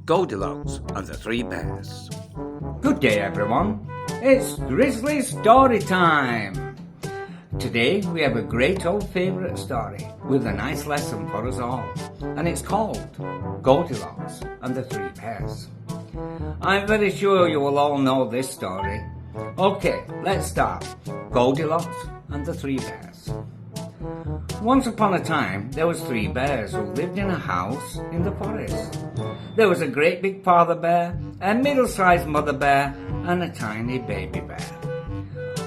Goldilocks and the Three Bears. Good day, everyone. It's Grizzly Storytime. Today we have a great old favourite story with a nice lesson for us all, and it's called Goldilocks and the Three Bears. I'm very sure you will all know this story. Okay, let's start. Goldilocks and the Three Bears. Once upon a time, there was three bears who lived in a house in the forest. There was a great big father bear, a middle-sized mother bear, and a tiny baby bear.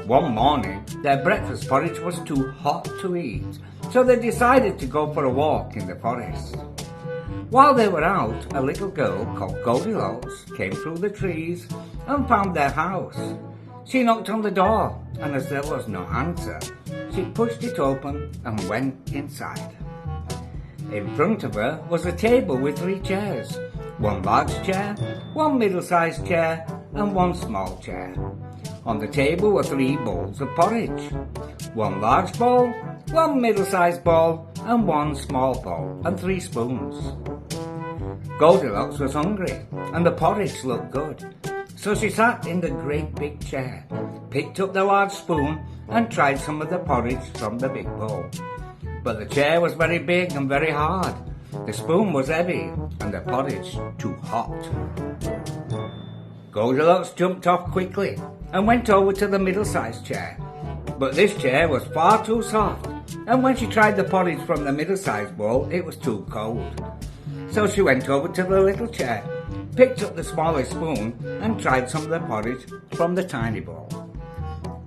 One morning, their breakfast porridge was too hot to eat, so they decided to go for a walk in the forest. While they were out, a little girl called Goldilocks came through the trees and found their house. She knocked on the door, and as there was no answer, she pushed it open and went inside. In front of her was a table with three chairs, one large chair, one middle-sized chair, and one small chair. On the table were three bowls of porridge, one large bowl, one middle-sized bowl, and one small bowl, and three spoons. Goldilocks was hungry, and the porridge looked good, so she sat in the great big chair, picked up the large spoon, and tried some of the porridge from the big bowl. But the chair was very big and very hard. The spoon was heavy, and the porridge too hot. Goldilocks jumped off quickly and went over to the middle-sized chair. But this chair was far too soft, and when she tried the porridge from the middle-sized bowl, it was too cold. So she went over to the little chair, picked up the smallest spoon, and tried some of the porridge from the tiny bowl.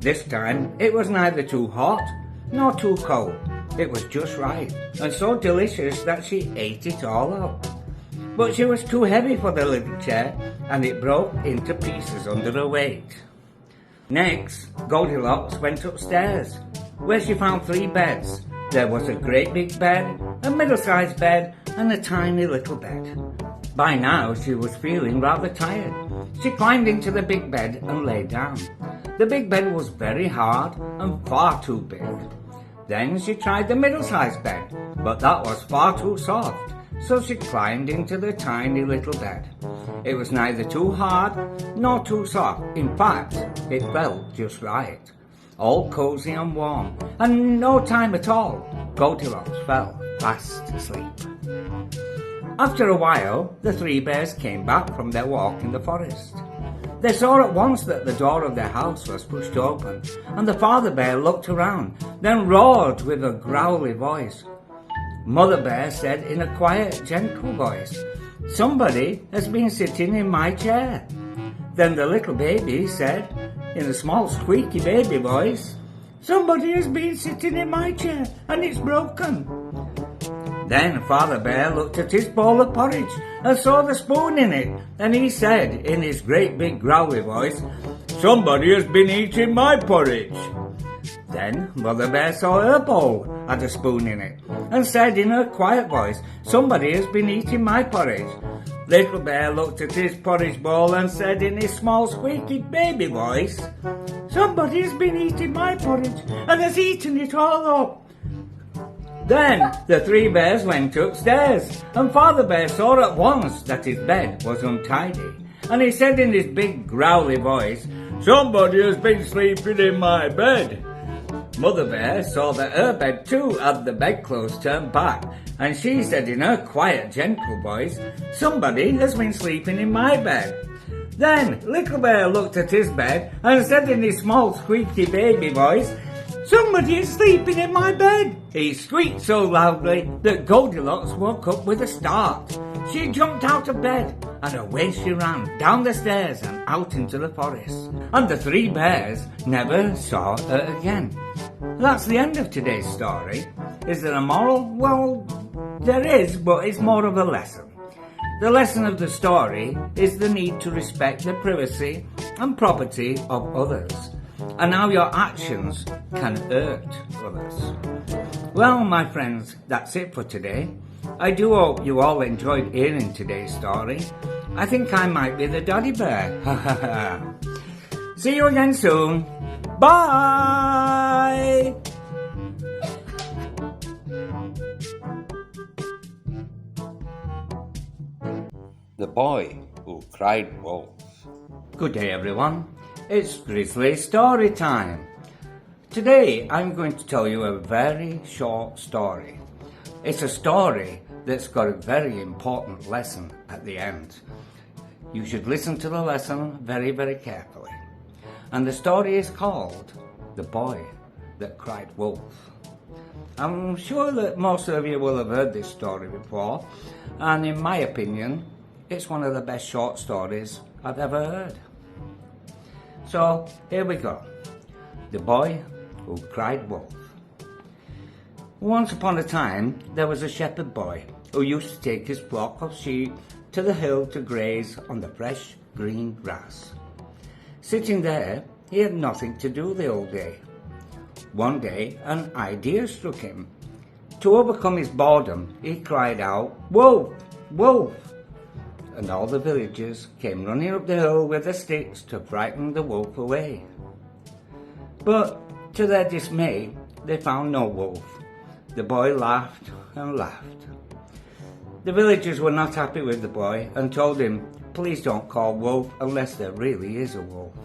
This time, it was neither too hot nor too cold. It was just right, and so delicious that she ate it all up. But she was too heavy for the little chair, and it broke into pieces under her weight. Next, Goldilocks went upstairs, where she found three beds. There was a great big bed, a middle-sized bed, and a tiny little bed. By now, she was feeling rather tired. She climbed into the big bed and lay down. The big bed was very hard and far too big. Then she tried the middle-sized bed, but that was far too soft, so she climbed into the tiny little bed. It was neither too hard nor too soft. In fact, it felt just right, all cozy and warm, and in no time at all, Goldilocks fell fast asleep. After a while, the three bears came back from their walk in the forest. They saw at once that the door of their house was pushed open, and the father bear looked around, then roared with a growly voice. Mother bear said in a quiet, gentle voice, "Somebody has been sitting in my chair." Then the little baby said, in a small, squeaky baby voice, "Somebody has been sitting in my chair, and it's broken." Then Father Bear looked at his bowl of porridge and saw the spoon in it, and he said in his great big growly voice, "Somebody has been eating my porridge." Then Mother Bear saw her bowl had a spoon in it, and said in her quiet voice, "Somebody has been eating my porridge." Little Bear looked at his porridge bowl and said in his small squeaky baby voice, "Somebody has been eating my porridge and has eaten it all up." Then the three bears went upstairs, and Father Bear saw at once that his bed was untidy, and he said in his big growly voice, "Somebody has been sleeping in my bed." Mother Bear saw that her bed too had the bedclothes turned back, and she said in her quiet, gentle voice, "Somebody has been sleeping in my bed." Then Little Bear looked at his bed and said in his small, squeaky baby voice, "Somebody is sleeping in my bed." He squeaked so loudly that Goldilocks woke up with a start. She jumped out of bed, and away she ran down the stairs and out into the forest. And the three bears never saw her again. That's the end of today's story. Is there a moral? Well, there is, but it's more of a lesson. The lesson of the story is the need to respect the privacy and property of others, and how your actions can hurt others. Well, my friends, that's it for today. I do hope you all enjoyed hearing today's story. I think I might be the daddy bear. See you again soon. Bye! The Boy Who Cried Wolf. Good day everyone, it's Grizzly Storytime. Today I'm going to tell you a very short story. It's a story that's got a very important lesson at the end. You should listen to the lesson very, very carefully. And the story is called The Boy That Cried Wolf. I'm sure that most of you will have heard this story before, and in my opinion, it's one of the best short stories I've ever heard. So here we go. The Boy Who Cried Wolf. Once upon a time, there was a shepherd boy who used to take his flock of sheep to the hill to graze on the fresh green grass. Sitting there, he had nothing to do the whole day. One day, an idea struck him. To overcome his boredom, he cried out, "Wolf! Wolf!" And all the villagers came running up the hill with their sticks to frighten the wolf away. But to their dismay, they found no wolf. The boy laughed and laughed. The villagers were not happy with the boy and told him, "Please don't call wolf unless there really is a wolf."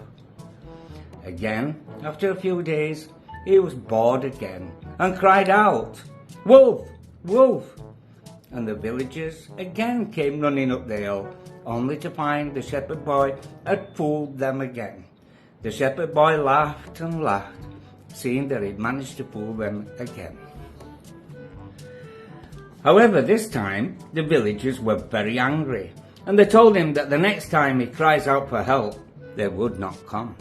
Again, after a few days, he was bored again and cried out, "Wolf! Wolf!" And the villagers again came running up the hill, only to find the shepherd boy had fooled them again. The shepherd boy laughed and laughed, seeing that he'd managed to fool them again. However, this time, the villagers were very angry, and they told him that the next time he cries out for help, they would not come.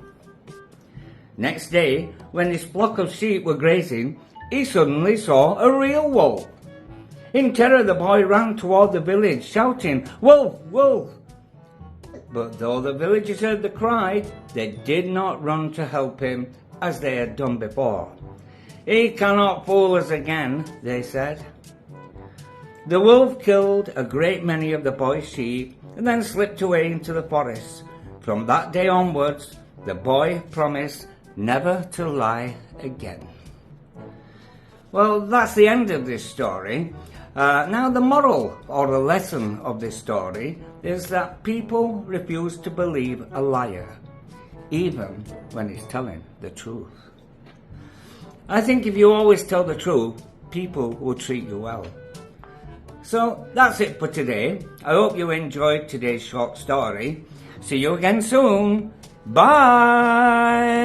Next day, when his flock of sheep were grazing, he suddenly saw a real wolf. In terror, the boy ran toward the village, shouting, "Wolf! Wolf!" But though the villagers heard the cry, they did not run to help him as they had done before. "He cannot fool us again," they said. The wolf killed a great many of the boy's sheep and then slipped away into the forest. From that day onwards, the boy promised never to lie again. Well, that's the end of this story. Now the moral or the lesson of this story is that people refuse to believe a liar, even when he's telling the truth. I think if you always tell the truth, people will treat you well. So that's it for today. I hope you enjoyed today's short story. See you again soon. Bye!